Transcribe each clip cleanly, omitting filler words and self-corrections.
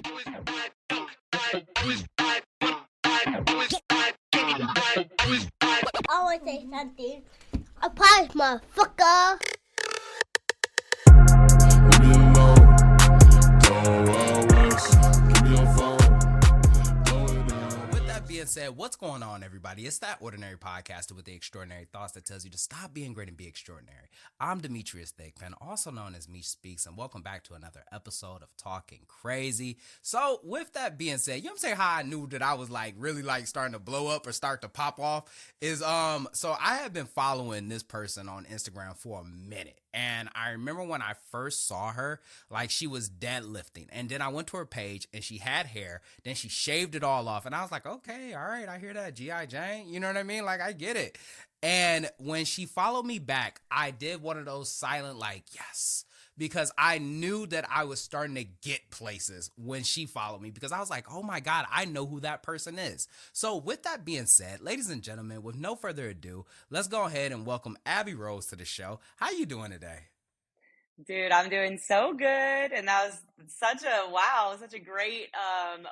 I want to say something. A prize, motherfucker. Leave me alone. Go out west. Give me your phone. Blow it down. With that being said, what's going on, everybody? It's that ordinary podcaster with the extraordinary thoughts that tells you to stop being great and be extraordinary. I'm Demetrius Thigpen, also known as Meech Speaks, and welcome back to another episode of Talking Crazy. So, with that being said, you know what I'm saying? How I knew that I was really starting to blow up or start to pop off is so I have been following this person on Instagram for a minute. And I remember when I first saw her, like she was deadlifting. And then I went to her page and she had hair. Then she shaved it all off. And I was like, okay, all right, I hear that. G.I. Jane. You know what I mean? Like, I get it. And when she followed me back, I did one of those silent, like, yes. Because I knew that I was starting to get places when she followed me. Because I was like, oh my God, I know who that person is. So with that being said, ladies and gentlemen, with no further ado, let's go ahead and welcome Abby Rose to the show. How you doing today? Dude, I'm doing so good, and that was such a great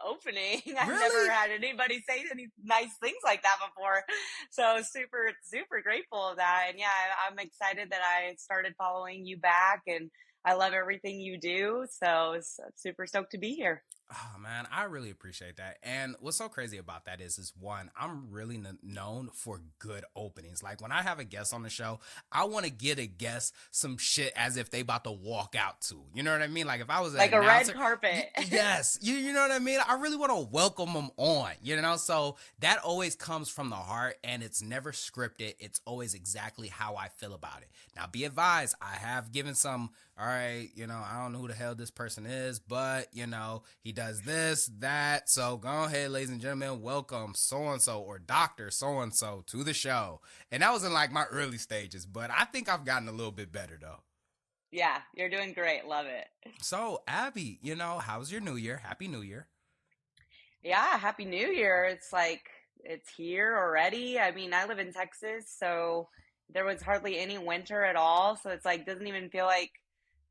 opening. I've Really? never had anybody say any nice things like that before, so super grateful of that. And yeah, I'm excited that I started following you back, and I love everything you do. So super stoked to be here. Oh man, I really appreciate that. And what's so crazy about that is one, I'm really known for good openings. Like when I have a guest on the show, I want to get a guest some shit as if they about to walk out to. You know what I mean? Like if I was Like a red carpet. Yes, you know what I mean? I really want to welcome them on, you know? So that always comes from the heart and it's never scripted. It's always exactly how I feel about it. Now be advised, I have given some, all right, you know, I don't know who the hell this person is, but you know, he does this, that. So go ahead, ladies and gentlemen, welcome so-and-so or Dr. so-and-so to the show. And that was in like my early stages, but I think I've gotten a little bit better though. Yeah, you're doing great. Love it. So Abby, you know, how's your new year? Happy New Year. Yeah, Happy New Year. It's like it's here already. I mean, I live in Texas, so there was hardly any winter at all. So it's like doesn't even feel like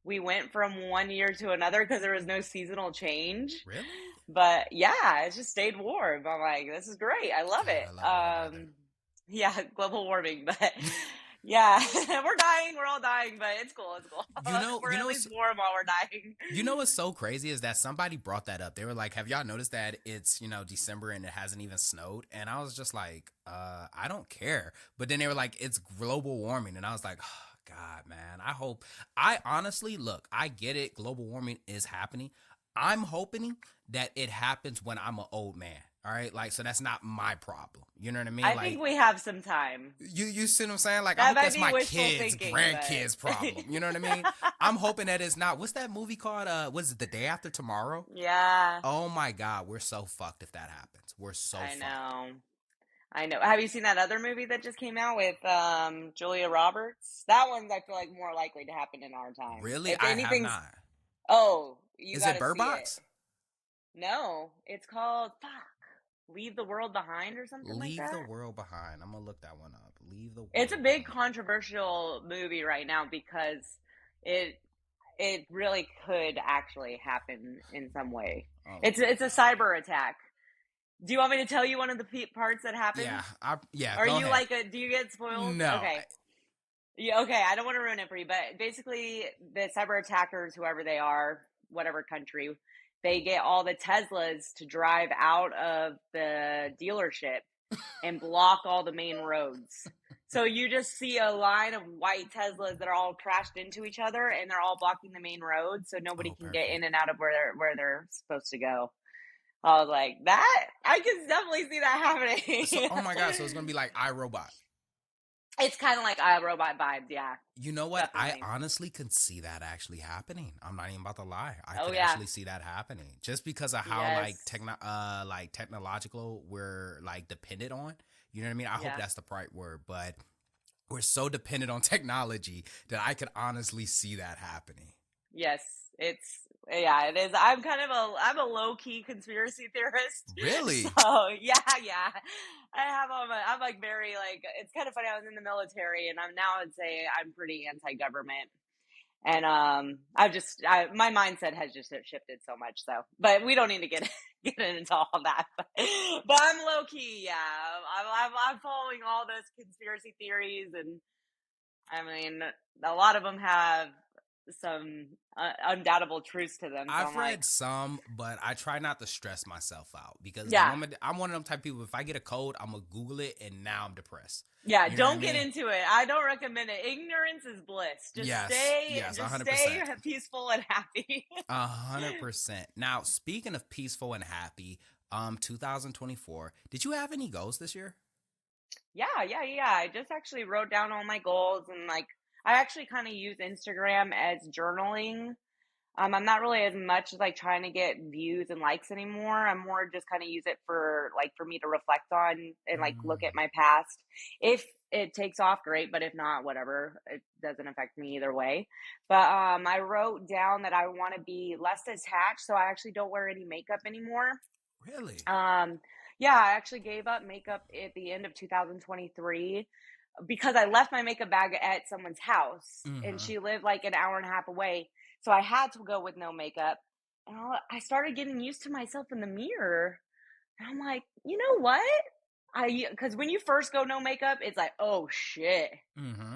we went from one year to another because there was no seasonal change. Really? But yeah, it just stayed warm. I'm like, this is great. I love it. I love it. Yeah, global warming, but yeah, we're dying. We're all dying, but it's cool. It's cool. We're at least warm while we're dying. You know what's so crazy is that somebody brought that up. They were like, have y'all noticed that it's, you know, December and it hasn't even snowed? And I was just like, I don't care. But then they were like, it's global warming. And I was like, oh, God, man, I honestly, look, I get it. Global warming is happening. I'm hoping that it happens when I'm an old man. All right, like, so that's not my problem. You know what I mean? I think we have some time. You see what I'm saying? Like, That I hope might that's be my wishful kids, thinking, grandkids but- problem. You know what I mean? I'm hoping that it's not. What's that movie called? Was it The Day After Tomorrow? Yeah, Oh my God, we're so fucked if that happens. We're so I fucked. know. Have you seen that other movie that just came out with Julia Roberts? That one's I feel like more likely to happen in our time. Really? If I have anything's- not. Oh, you Is gotta it Bird see Box? No, it's called Leave the World Behind or something Leave like that. the World Behind. I'm gonna look that one up. Leave the World It's a big Behind. controversial movie right now because it really could actually happen in some way. Oh, It's a cyber attack. Do you want me to tell you one of the parts that happened? yeah. Are go you ahead. do you get spoiled? No. Okay. Yeah, okay. I don't want to ruin it for you, but basically the cyber attackers, whoever they are, whatever country, they get all the Teslas to drive out of the dealership and block all the main roads. So you just see a line of white Teslas that are all crashed into each other and they're all blocking the main road so nobody can get in and out of where they're supposed to go. I was like, that I can definitely see that happening. So, oh my God, so it's gonna be like iRobot. It's kind of like iRobot vibes, yeah. You know what? Definitely. I honestly could see that actually happening. I'm not even about to lie. I Oh, could yeah. actually see that happening just because of how Yes. like technological we're like dependent on. You know what I mean? I hope Yeah. that's the right word, but we're so dependent on technology that I could honestly see that happening. Yes, it is. I'm a low key conspiracy theorist. Really? So yeah. I'm like very like it's kind of funny. I was in the military and I'd say I'm pretty anti-government. And my mindset has just shifted so much. So, but we don't need to get into all that. But I'm low key, yeah. I'm following all those conspiracy theories, and I mean, a lot of them have some undoubtable truths to them. So I've I'm read like, some, but I try not to stress myself out because the yeah. moment I'm one of them type of people. If I get a cold, I'm gonna Google it, and now I'm depressed. Yeah, You know don't what I get mean? into it. I don't recommend it. Ignorance is bliss. Just Yes, stay, yes, just 100%. stay peaceful and happy. 100%. Now, speaking of peaceful and happy, 2024. Did you have any goals this year? Yeah. I just actually wrote down all my goals, and like I actually kind of use Instagram as journaling. I'm not really as much like trying to get views and likes anymore. I'm more just kind of use it for me to reflect on and like look at my past. If it takes off, great, but if not, whatever. It doesn't affect me either way. But I wrote down that I want to be less attached, so I actually don't wear any makeup anymore. Really? Yeah, I actually gave up makeup at the end of 2023 because I left my makeup bag at someone's house, and she lived like an hour and a half away. So I had to go with no makeup. And I started getting used to myself in the mirror. And I'm like, you know what? Because when you first go no makeup, it's like, oh shit.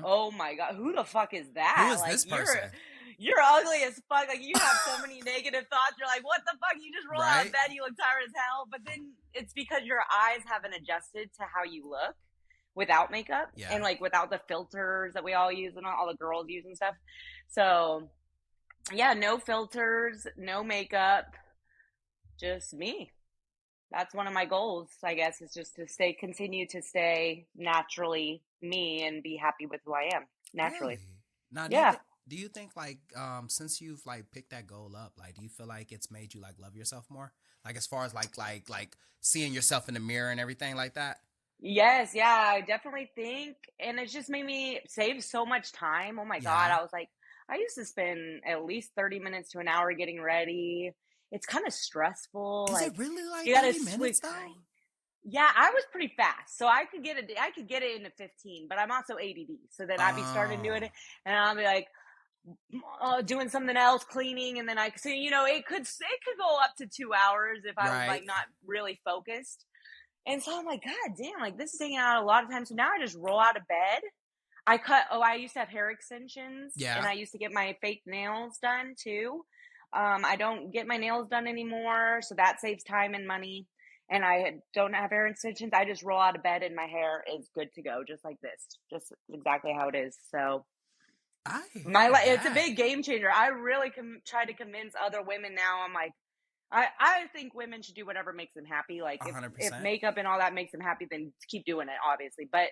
Oh my God, who the fuck is that? Who is like, this person? You're ugly as fuck. Like, you have so many negative thoughts. You're like, what the fuck? You just roll out Right? of bed, you look tired as hell. But then it's because your eyes haven't adjusted to how you look without makeup. Yeah. And like without the filters that we all use and all the girls use and stuff. So yeah, no filters, no makeup, just me. That's one of my goals, I guess, is just to continue to stay naturally me and be happy with who I am naturally. Really? Now, Yeah. do you think like since you've like picked that goal up, like do you feel like it's made you like love yourself more? Like as far as like seeing yourself in the mirror and everything like that? Yes, yeah, I definitely think, and it's just made me save so much time. Oh my God, Yeah. I was like, I used to spend at least 30 minutes to an hour getting ready. It's kind of stressful. Is Like, it really like you gotta 30 minutes switch. though? Yeah, I was pretty fast, so I could get it into 15. But I'm also ADD, so then I'd be starting doing it, and I'll be like doing something else, cleaning, and then it could go up to 2 hours if I was Right. like not really focused. And so I'm like, God damn, like this is taking out a lot of time. So now I just roll out of bed. I used to have hair extensions. Yeah. And I used to get my fake nails done too. I don't get my nails done anymore. So that saves time and money. And I don't have hair extensions. I just roll out of bed and my hair is good to go. Just like this. Just exactly how it is. So it's a big game changer. I really try to convince other women now. I'm like, I think women should do whatever makes them happy. Like if 100%. makeup and all that makes them happy, then keep doing it, obviously. But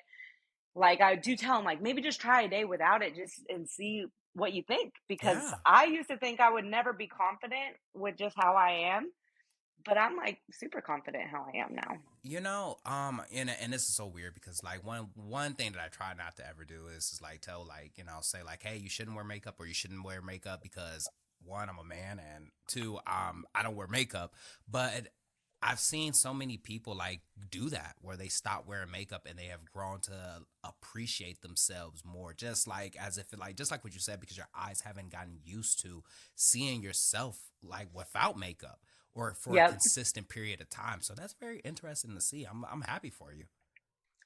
like I do tell them, like maybe just try a day without it, and see what you think. Because Yeah. I used to think I would never be confident with just how I am, but I'm like super confident how I am now. You know, and this is so weird because like one thing that I try not to ever do is like tell like, say like, hey, you shouldn't wear makeup or you shouldn't wear makeup because one, I'm a man, and two, I don't wear makeup. But I've seen so many people like do that where they stop wearing makeup and they have grown to appreciate themselves more, just like as if just like what you said, because your eyes haven't gotten used to seeing yourself like without makeup or for a consistent period of time. So that's very interesting to see. I'm happy for you.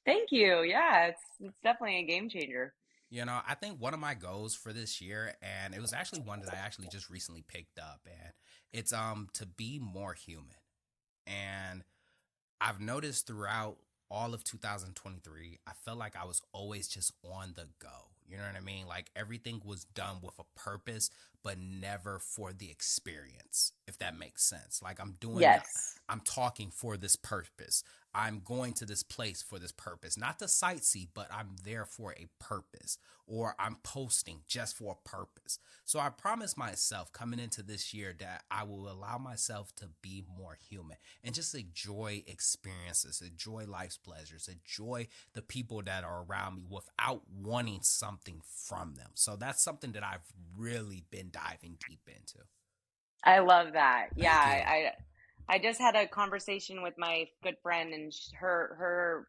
Thank you. Yeah, it's definitely a game changer. I think one of my goals for this year, and it was actually one that I actually just recently picked up, and it's to be more human. And I've noticed throughout all of 2023, I felt like I was always just on the go. You know what I mean? Like everything was done with a purpose, but never for the experience, if that makes sense. Like I'm doing I'm talking for this purpose. I'm going to this place for this purpose, not to sightsee, but I'm there for a purpose, or I'm posting just for a purpose. So I promised myself coming into this year that I will allow myself to be more human and just enjoy experiences, enjoy life's pleasures, enjoy the people that are around me without wanting something from them. So that's something that I've really been diving deep into. I love that. Thank Yeah, you. I just had a conversation with my good friend, and her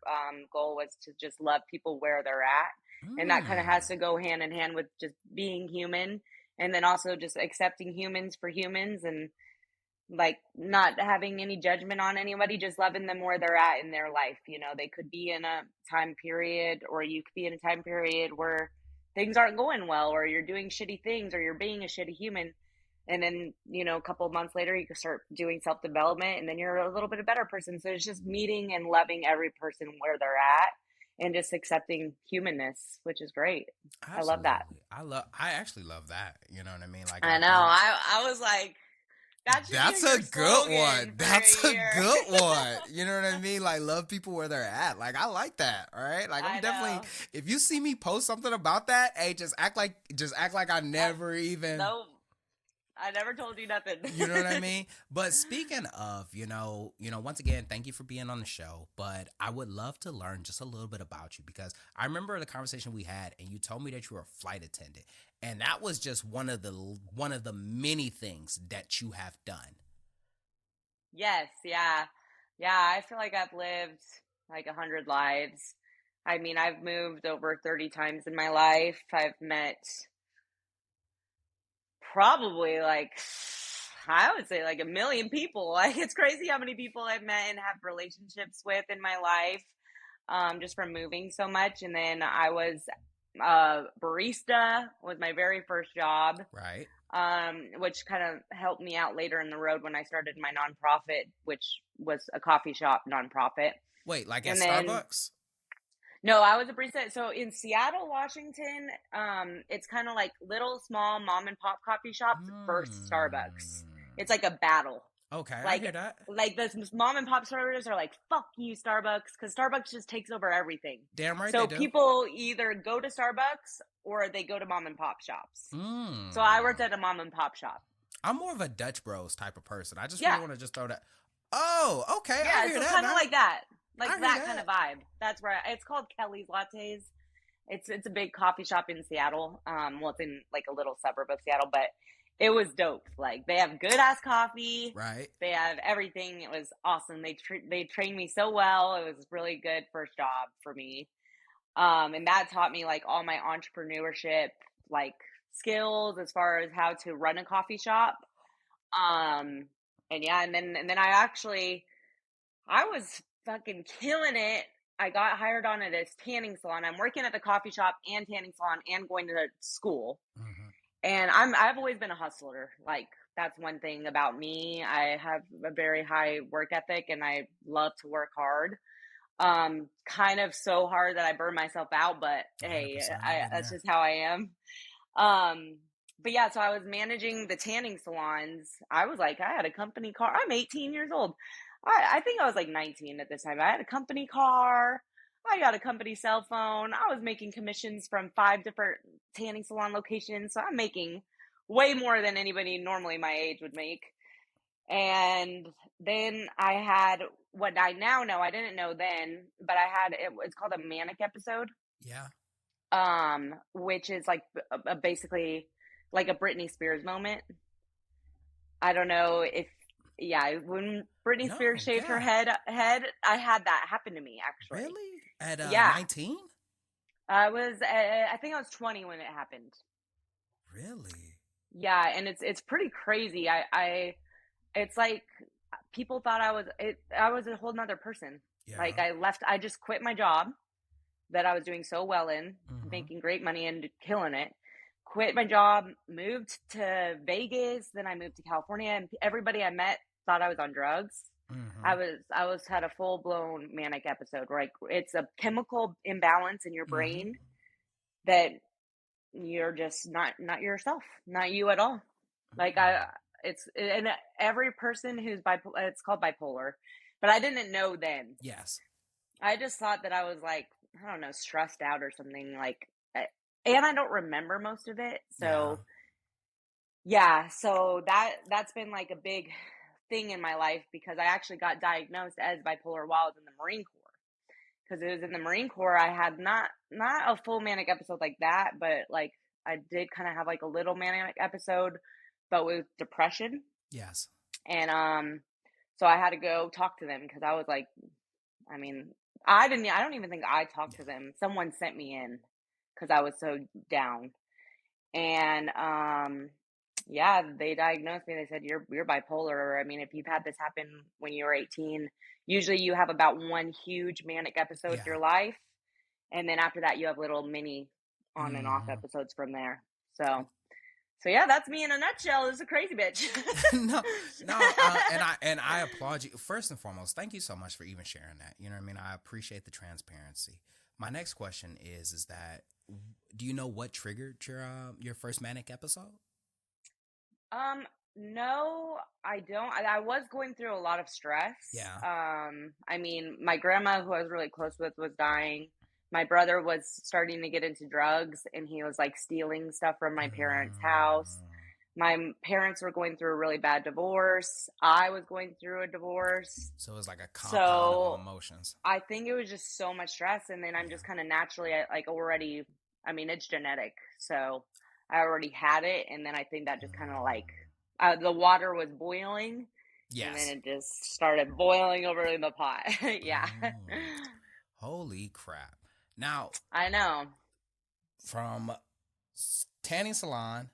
goal was to just love people where they're at, and that kind of has to go hand in hand with just being human And then also just accepting humans for humans, and like not having any judgment on anybody, just loving them where they're at in their life. You know, they could be in a time period, or you could be in a time period where things aren't going well, or you're doing shitty things, or you're being a shitty human. And then, you know, a couple of months later, you can start doing self development, and then you're a little bit a better person. So it's just meeting and loving every person where they're at, and just accepting humanness, which is great. I love that. Absolutely. I actually love that. You know what I mean? Like, I know. I was like, that should that's be your a good slogan one. for That's a a year. good one. You know what I mean? Like, love people where they're at. Like, I like that. All right. Like, I'm I definitely. know. If you see me post something about that, hey, just act like I never even. No, I never told you nothing. You know what I mean? But speaking of, once again, thank you for being on the show. But I would love to learn just a little bit about you, because I remember the conversation we had, and you told me that you were a flight attendant, and that was just one of the many things that you have done. Yes, yeah. Yeah, I feel like I've lived like 100 lives. I mean, I've moved over 30 times in my life. I've met probably like, I would say like 1 million people. Like, it's crazy how many people I've met and have relationships with in my life, just from moving so much. And then I was barista was my very first job, Right. which kind of helped me out later in the road when I started my nonprofit, which was a coffee shop nonprofit. Wait, like at And then, Starbucks? no, I was a barista. So in Seattle, Washington, it's kind of like little small mom and pop coffee shops versus Starbucks. It's like a battle. Okay, I Like, hear that. like those mom and pop stores are like, fuck you, Starbucks, because Starbucks just takes over everything. Damn right So they do. people either go to Starbucks or they go to mom and pop shops. So I worked at a mom and pop shop. I'm more of a Dutch Bros type of person. I just Yeah. really want to just throw that. Oh, okay. Yeah, I hear so that kind of now. like that, I like hear that kind of that. vibe. That's where it's called Kelly's Lattes. It's a big coffee shop in Seattle. Well, it's in like a little suburb of Seattle, but it was dope. Like, they have good ass coffee. Right. They have everything. It was awesome. They trained me so well. It was really good first job for me. And that taught me like all my entrepreneurship like skills as far as how to run a coffee shop. And yeah, and then I was fucking killing it. I got hired on at this tanning salon. I'm working at the coffee shop and tanning salon and going to school. Mm-hmm. And I've always been a hustler. Like, that's one thing about me. I have a very high work ethic, and I love to work hard. Kind of so hard that I burn myself out, but hey, 100%, I've been that's there. just how I am. But yeah, so I was managing the tanning salons. I was like, I had a company car. I'm 18 years old. I think I was like 19 at this time. I had a company car. I got a company cell phone. I was making commissions from 5 different tanning salon locations. So I'm making way more than anybody normally my age would make. And then I had what I now know. I didn't know then, but it's called a manic episode. Yeah. Which is like basically like a Britney Spears moment. I don't know if, yeah, when Britney No, Spears shaved her yeah. head, I had that happen to me actually. Really? At Yeah. 19? I think I was 20 when it happened. Really? Yeah, and it's pretty crazy. It's like people thought I was a whole nother person. Yeah. Like, I just quit my job that I was doing so well in, Mhm. making great money and killing it. Quit my job, moved to Vegas, then I moved to California, and everybody I met thought I was on drugs. Mhm. I was had a full blown manic episode where it's a chemical imbalance in your Mhm. brain that you're just not yourself, not you at all. Like, and every person who's bipolar, it's called bipolar, but I didn't know then. Yes. I just thought that I was like, I don't know, stressed out or something, like, and I don't remember most of it. So yeah, so that's been like a big thing in my life, because I actually got diagnosed as bipolar while I was in the Marine Corps. Because it was in the Marine Corps, I had not a full manic episode like that, but like I did kind of have like a little manic episode, but with depression. Yes. And so I had to go talk to them, because I was like, I mean, I don't even think I talked to them. Someone sent me in because I was so down. And yeah, they diagnosed me. They said you're bipolar. I mean, if you've had this happen when you were 18, usually you have about one huge manic episode in Yeah. your life, and then after that you have little mini on and off Mhm. episodes from there. So yeah, that's me in a nutshell. This is a crazy bitch. No, and I applaud you first and foremost. Thank you so much for even sharing that. You know what I mean? I appreciate the transparency. My next question is that do you know what triggered your first manic episode? No, I don't. I was going through a lot of stress. Yeah. I mean, my grandma, who I was really close with, was dying. My brother was starting to get into drugs, and he was like stealing stuff from my parents' house. My parents were going through a really bad divorce. I was going through a divorce. So it was like a compound So of emotions. I think it was just so much stress. And then I'm just kind of naturally like already, I mean, it's genetic. So I already had it. And then I think that just kind of like the water was boiling. Yes. And then it just started boiling over in the pot. Yeah. Holy crap. Now, I know. from tanning salon,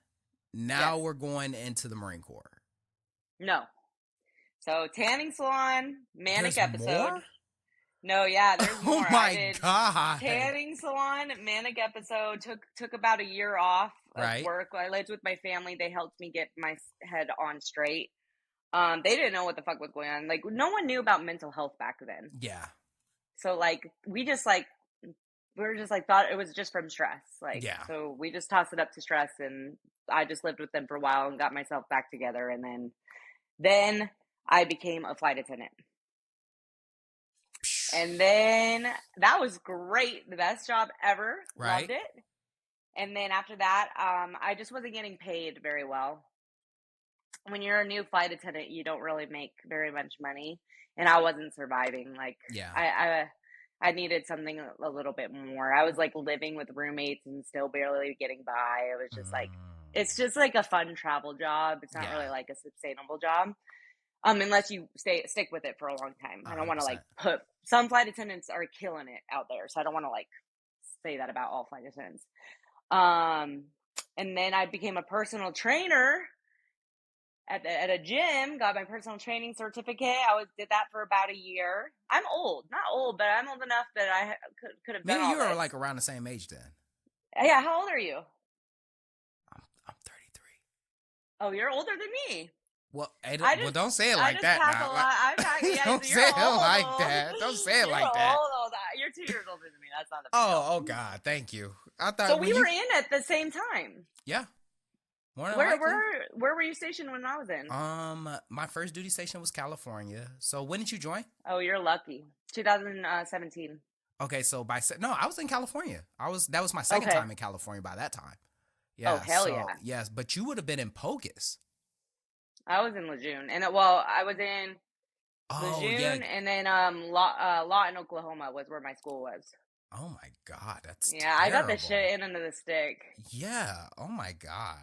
now Yes. we're going into the Marine Corps. No. So tanning salon, manic There's episode. more? No, yeah, there's Oh more. I my did God. tanning salon, manic episode. Took about a year off of Right. work. I lived with my family. They helped me get my head on straight. They didn't know what the fuck was going on. Like, no one knew about mental health back then. Yeah. So like we were just like thought it was just from stress. Like, Yeah. so we just tossed it up to stress, and I just lived with them for a while and got myself back together, and then I became a flight attendant. And then that was great. The best job ever. Right. Loved it. And then after that, I just wasn't getting paid very well. When you're a new flight attendant, you don't really make very much money. And I wasn't surviving. Like, Yeah. I needed something a little bit more. I was like living with roommates and still barely getting by. It was just like, it's just like a fun travel job. It's not Yeah. really like a sustainable job. Unless you stick with it for a long time. I don't want to like 100%. some flight attendants are killing it out there. So I don't want to like say that about all flight attendants. And then I became a personal trainer at a gym, got my personal training certificate. Did that for about a year. I'm old, not old, but I'm old enough that I could have done Maybe all you were this. like around the same age then. Yeah, how old are you? I'm 33. Oh, you're older than me. Well, don't say it I like just that pass now. a lot. Yeah, Don't so you're say it old. like that. Don't say it like that. Old. You're 2 years older than me. That's not a big deal. Oh God, thank you. I thought So we were in at the same time. Yeah. More than Where likely. where were you stationed when I was in? My first duty station was California. So when did you join? Oh, you're lucky. 2017. Okay, so no, I was in California. That was my second Okay. time in California by that time. Yeah. Oh, hell so, yeah. Yes, but you would have been in Pocus. I was in Lejeune, and I was in Oh Lejeune, yeah. and then Lawton, Oklahoma was where my school was. Oh my God, that's Yeah, I got the terrible. shit in under the stick. Yeah. Oh my God.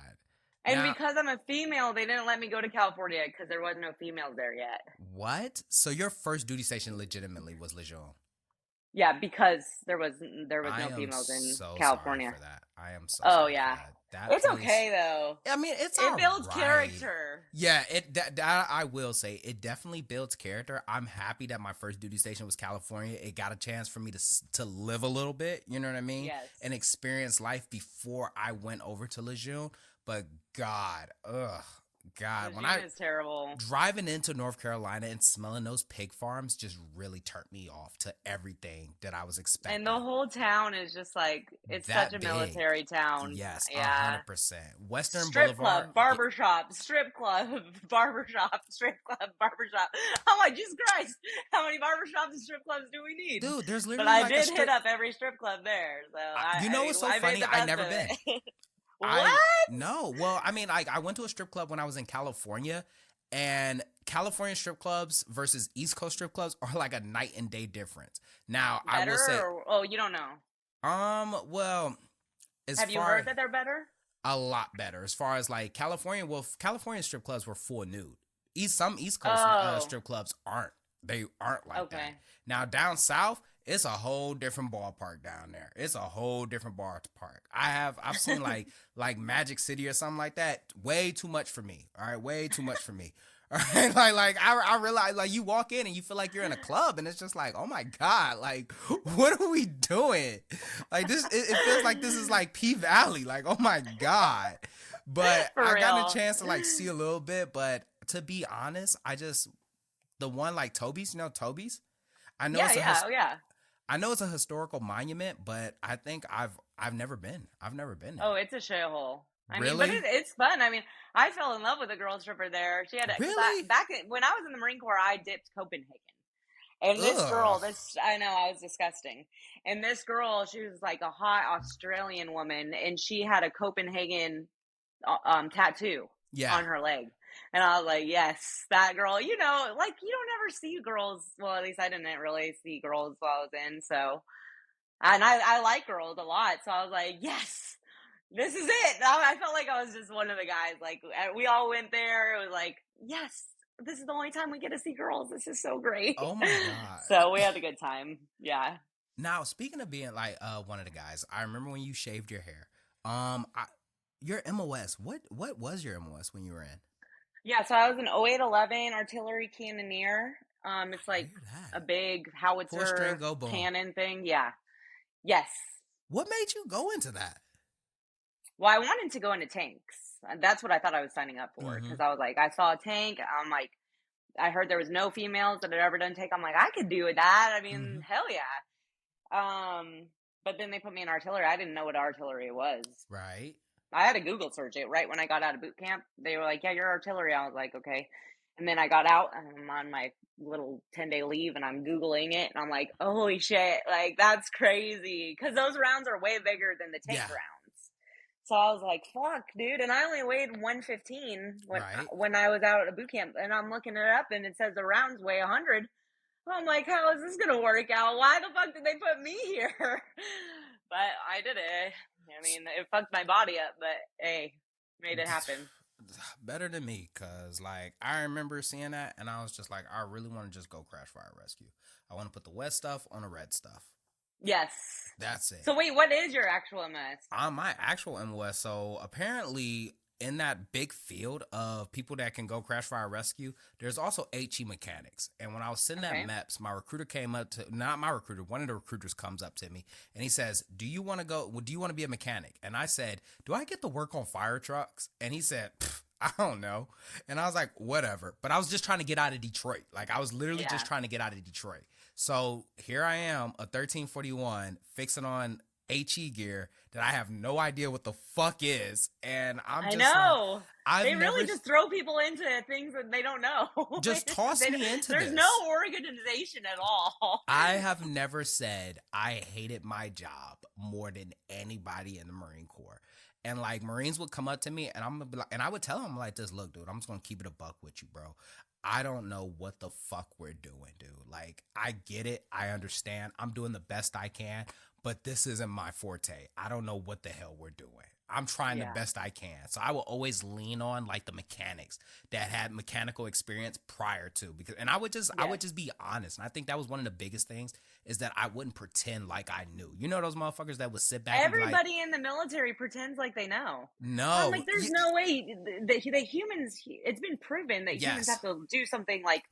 And Now- because I'm a female, they didn't let me go to California because there was no females there yet. What? So your first duty station legitimately was Lejeune? Yeah, because there was I no am females in so California. Sorry for that. I am so. Oh, sorry yeah. For that. It's place- okay though. I mean, it builds character. Yeah, that I will say it definitely builds character. I'm happy that my first duty station was California. It got a chance for me to live a little bit. You know what I mean? Yes. And experience life before I went over to Lejeune. But God, when Lejeune is terrible. driving into North Carolina and smelling those pig farms just really turned me off to everything that I was expecting. And the whole town is just like, it's That such a big. military town. Yes, Yeah. 100%. Western Strip Boulevard. club, barbershop, strip club, barbershop, strip club, barbershop. I'm like, Jesus Christ, how many barbershops and strip clubs do we need? Dude, there's But literally I like a did strip. hit up every strip club there. So You know what's so I made funny? the I best never of it. I- What? No. Well, I mean, I went to a strip club when I was in California, and California strip clubs versus East Coast strip clubs are like a night and day difference. Now, I Better will say, oh, you don't know. well, as Have you far heard that they're better? a lot better as far as like California. Well, California strip clubs were full nude. Some East Coast Oh. strip clubs aren't. They aren't like Okay. that. Now down south, it's a whole different ballpark down there. It's a whole different ballpark. I've seen like Magic City or something like that. Way too much for me. All right, way too much for me. All right, I realize like you walk in and you feel like you're in a club and it's just like, oh my god, like what are we doing? Like this, it feels like this is like P Valley. Like oh my god. But For I got real. a chance to like see a little bit. But to be honest, the one like Toby's, you know Toby's. I know Yeah, it's a yeah, oh yeah. I know it's a historical monument, but I think I've never been. I've never been there. Oh, it's a shithole. I mean, Really? but it's fun. I mean, I fell in love with a girl stripper there. She had Really? when I was in the Marine Corps, I dipped Copenhagen. And this girl, Ugh. I know, I was disgusting. And this girl, she was like a hot Australian woman, and she had a Copenhagen tattoo Yeah. on her leg. And I was like, yes, that girl, you know, like you don't ever see girls. Well, at least I didn't really see girls while I was in. So, and I like girls a lot. So I was like, yes, this is it. I felt like I was just one of the guys. Like we all went there. It was like, yes, this is the only time we get to see girls. This is so great. Oh my god. So we had a good time. Yeah. Now, speaking of being like one of the guys, I remember when you shaved your hair. Your MOS. What was your MOS when you were in? Yeah, so I was an 0811 artillery cannoneer. It's like Hear that. a big 4-string howitzer go boom. cannon thing. Yeah. Yes. What made you go into that? Well, I wanted to go into tanks. That's what I thought I was signing up for because I was like, I saw a tank. I'm like, I heard there was no females that had ever done tank. I'm like, I could do that. I mean, hell yeah. But then they put me in artillery. I didn't know what artillery was. Right. I had to Google search it right when I got out of boot camp. They were like, yeah, you're artillery. I was like, okay. And then I got out and I'm on my little 10-day leave and I'm Googling it and I'm like, holy shit, like that's crazy. Cause those rounds are way bigger than the tank rounds. So I was like, fuck, dude. And I only weighed 115 when I was out at boot camp and I'm looking it up and it says the rounds weigh 100. I'm like, how is this going to work out? Why the fuck did they put me here? But I did it. I mean, it fucked my body up, but hey, made it happen. Better than me, cause like I remember seeing that, and I was just like, I really want to just go crash fire rescue. I want to put the wet stuff on the red stuff. Yes, that's it. So wait, what is your actual MS? My actual MOS. So apparently, in that big field of people that can go crash fire rescue, there's also HE mechanics. And when I was sitting at MEPS, my recruiter came up to, not my recruiter, one of the recruiters comes up to me and he says, do you want to be a mechanic? And I said, do I get to work on fire trucks? And he said, I don't know. And I was like, whatever. But I was just trying to get out of Detroit. Like I was literally just trying to get out of Detroit. So here I am, a 1341 fixing on HE gear that I have no idea what the fuck is, and I know they really just throw people into things that they don't know. Just toss me into There's no organization at all. I have never said I hated my job more than anybody in the Marine Corps. And like Marines would come up to me and I'm gonna be like, and I would tell them like this, look, dude, I'm just gonna keep it a buck with you, bro. I don't know what the fuck we're doing, dude. Like, I get it. I understand. I'm doing the best I can, but this isn't my forte. I don't know what the hell we're doing. I'm trying the best I can. So I will always lean on like the mechanics that had mechanical experience prior to, because, and I would just be honest. And I think that was one of the biggest things is that I wouldn't pretend like I knew. You know, those motherfuckers that would sit back Everybody and be like, in the military pretends like they know. No. I'm like, there's no way. The humans, it's been proven that humans have to do something like,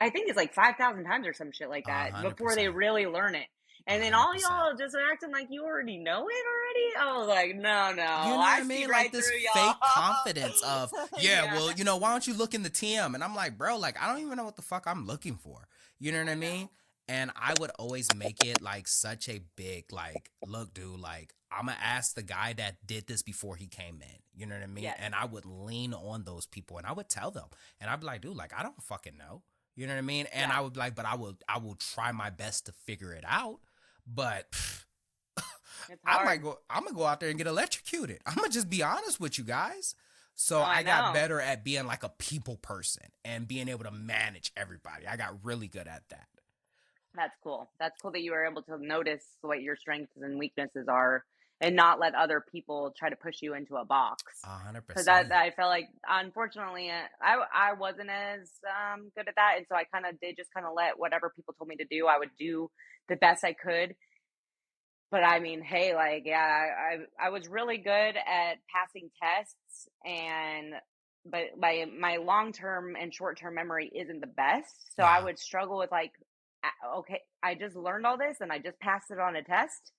I think it's like 5,000 times or some shit like that 100%. Before they really learn it. And then all y'all just acting like you already know it already. I was like, no. You know what I mean? Right like this fake confidence of, well, you know, why don't you look in the TM? And I'm like, bro, like, I don't even know what the fuck I'm looking for. You know what I mean? And I would always make it like such a big, like, look, dude, like, I'm going to ask the guy that did this before he came in. You know what I mean? Yes. And I would lean on those people and I would tell them. And I'd be like, dude, like, I don't fucking know. You know what I mean? And I would be like, but I will try my best to figure it out. But I'm gonna go out there and get electrocuted. I'm gonna just be honest with you guys. So I got better at being like a people person and being able to manage everybody. I got really good at that. That's cool. That's cool that you were able to notice what your strengths and weaknesses are and not let other people try to push you into a box. 'Cause 100%. I felt like, unfortunately, I wasn't as, good at that, and so I kinda did just kinda let whatever people told me to do, I would do the best I could. But I mean, hey, like, yeah, I was really good at passing tests, but my long-term and short-term memory isn't the best, so I Yeah. would struggle with, like, okay, I just learned all this and I just passed it on a test,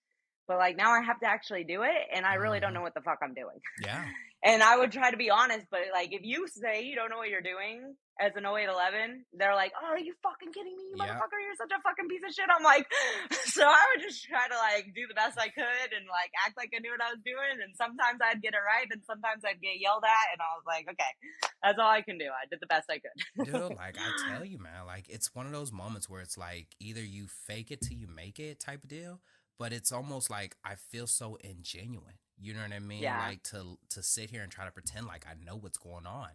but, like, now I have to actually do it, and I really don't Hmm. know what the fuck I'm doing. Yeah. And I would try to be honest, but, like, if you say you don't know what you're doing as an 0811, they're like, "Oh, are you fucking kidding me, you Yeah. motherfucker? You're such a fucking piece of shit." I'm like, so I would just try to, like, do the best I could and, like, act like I knew what I was doing, and sometimes I'd get it right, and sometimes I'd get yelled at, and I was like, "Okay, that's all I can do. I did the best I Dude, could." like I tell you, man, like it's one of those moments where it's like either you fake it till you make it type of deal, but it's almost like I feel so ingenuine. You know what I mean? Yeah. Like to sit here and try to pretend like I know what's going on.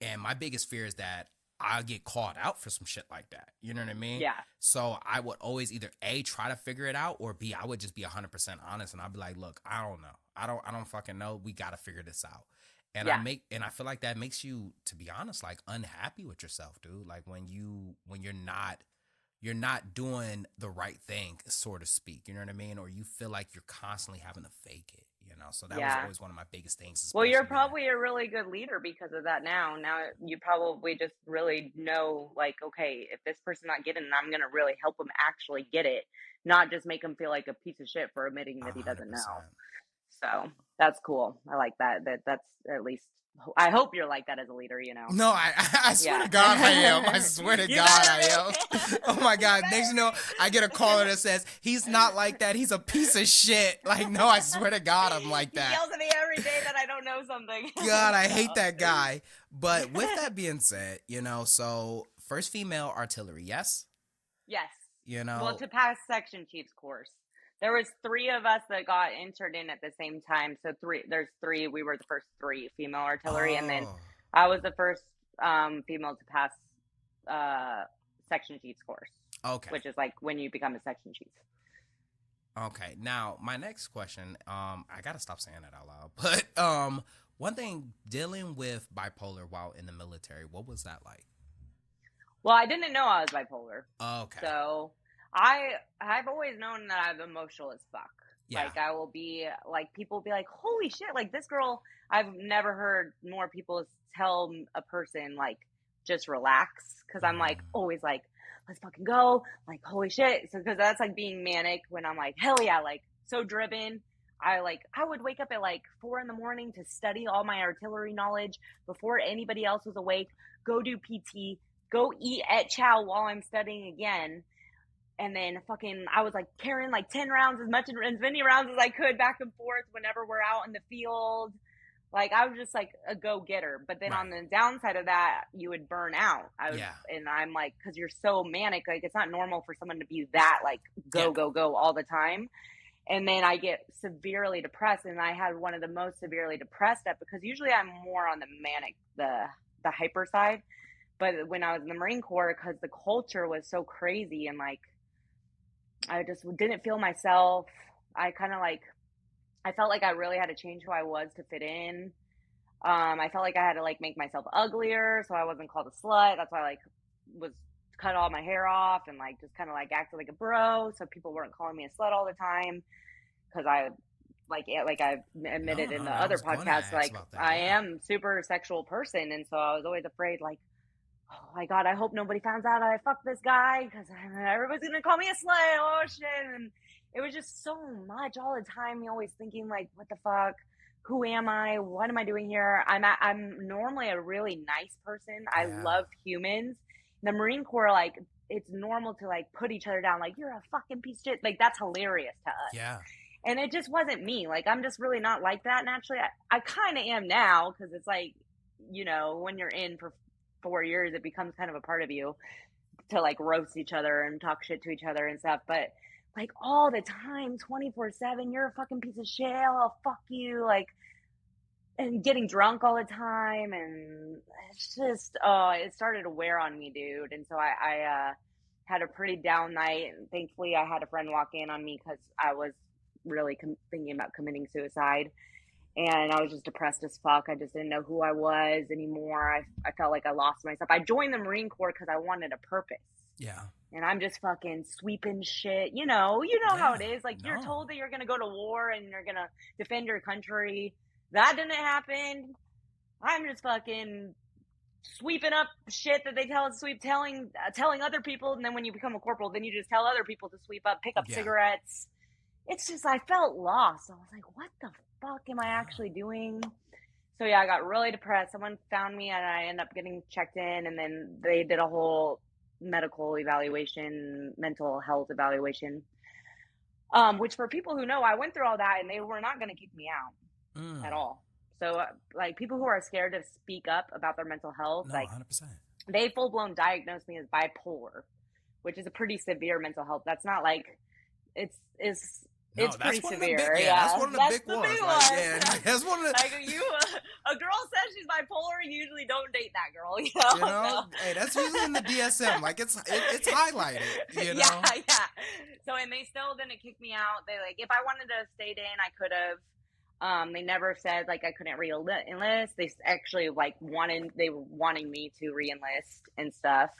And my biggest fear is that I'll get called out for some shit like that. You know what I mean? Yeah. So I would always either A, try to figure it out, or B, I would just be 100% honest and I'd be like, look, I don't know. I don't fucking know. We got to figure this out. And Yeah. I feel like that makes you, to be honest, like unhappy with yourself, dude. Like when you're not doing the right thing, so to speak. You know what I mean? Or you feel like you're constantly having to fake it, you know? So that was Yeah. always one of my biggest things, Well, you're especially when probably a really good leader because of that now. Now you probably just really know, like, okay, if this person's not getting it, I'm going to really help him actually get it, not just make him feel like a piece of shit for admitting that he doesn't know. 100%. So that's cool. I like that. That's at least, I hope you're like that as a leader, No, I swear Yeah. to God I am. I swear to You God better I am. be. Oh my God. You Next you better know, be. I get a caller that says, he's not like that. He's a piece of shit. Like, no, I swear to God I'm like He that. yells at me every day that I don't know something. God, I hate So. that guy. But with that being said, so first female artillery, yes? Yes. You Well, know, to pass section chief's course, there was 3 of us that got entered in at the same time. So there's 3. We were the first 3 female artillery, and then oh, I was the first female to pass section chief's course, okay. which is like when you become a section chief. Okay. Now, my next question, I gotta stop saying that out loud. But one thing, dealing with bipolar while in the military, what was that like? Well, I didn't know I was bipolar, Okay. so I've always known that I'm emotional as fuck. Yeah. Like I will be like, people will be like, holy shit, like this girl. I've never heard more people tell a person like just relax, because I'm like always like, let's fucking go, like holy shit. So because that's like being manic when I'm like, hell yeah, like so driven. I would wake up at like 4 a.m. to study all my artillery knowledge before anybody else was awake, go do PT, go eat at Chow while I'm studying again. And then fucking, I was like carrying like 10 rounds, as many rounds as I could back and forth whenever we're out in the field. Like I was just like a go-getter. But then on the downside of that, you would burn out. And I'm like, because you're so manic, like it's not normal for someone to be that like go all the time. And then I get severely depressed, and I had one of the most severely depressed because usually I'm more on the manic, the hyper side. But when I was in the Marine Corps, because the culture was so crazy and like, I just didn't feel myself. I felt like I really had to change who I was to fit in. I felt like I had to like make myself uglier so I wasn't called a slut. That's why I like was cut all my hair off and like just kind of like acted like a bro, so people weren't calling me a slut all the time, because I I've admitted in the other podcasts, like I am super sexual person, and so I was always afraid like, oh my God, I hope nobody finds out I fucked this guy, because everybody's gonna call me a slut. Oh shit. And it was just so much all the time. You're always thinking like, what the fuck? Who am I? What am I doing here? I'm normally a really nice person. I love humans. In the Marine Corps, like it's normal to like put each other down, like you're a fucking piece of shit. Like that's hilarious to us. Yeah. And it just wasn't me. Like I'm just really not like that naturally. I kind of am now, because it's like, when you're in for 4 years, it becomes kind of a part of you to like roast each other and talk shit to each other and stuff. But like all the time, 24/7, you're a fucking piece of shit. I'll fuck you. Like, and getting drunk all the time. And it's just, it started to wear on me, dude. And so I had a pretty down night. And thankfully I had a friend walk in on me, because I was really thinking about committing suicide. And I was just depressed as fuck. I just didn't know who I was anymore. I felt like I lost myself. I joined the Marine Corps because I wanted a purpose. Yeah. And I'm just fucking sweeping shit. You know how it is. Like, you're No. told that you're going to go to war and you're going to defend your country. That didn't happen. I'm just fucking sweeping up shit that they tell us to sweep, telling other people. And then when you become a corporal, then you just tell other people to sweep up, pick up Yeah. cigarettes. It's just, I felt lost. I was like, what the fuck am I actually doing? So yeah, I got really depressed. Someone found me and I ended up getting checked in, and then they did a whole medical evaluation, mental health evaluation, which for people who know, I went through all that and they were not going to kick me out at all. So like, people who are scared to speak up about their mental health, No, like 100%. they full-blown diagnosed me as bipolar, which is a pretty severe mental health. That's not like, it's pretty severe. That's one of the big ones. Big Like, one. yeah, that's one of the. Like, a girl says she's bipolar, you usually don't date that girl. You know? You know, hey, that's usually in the DSM. Like, it's highlighted. You know. Yeah. So, and they still didn't kick me out. They, like, if I wanted to stay in, I could have. They never said like I couldn't re-enlist. They actually like they were wanting me to re-enlist and stuff.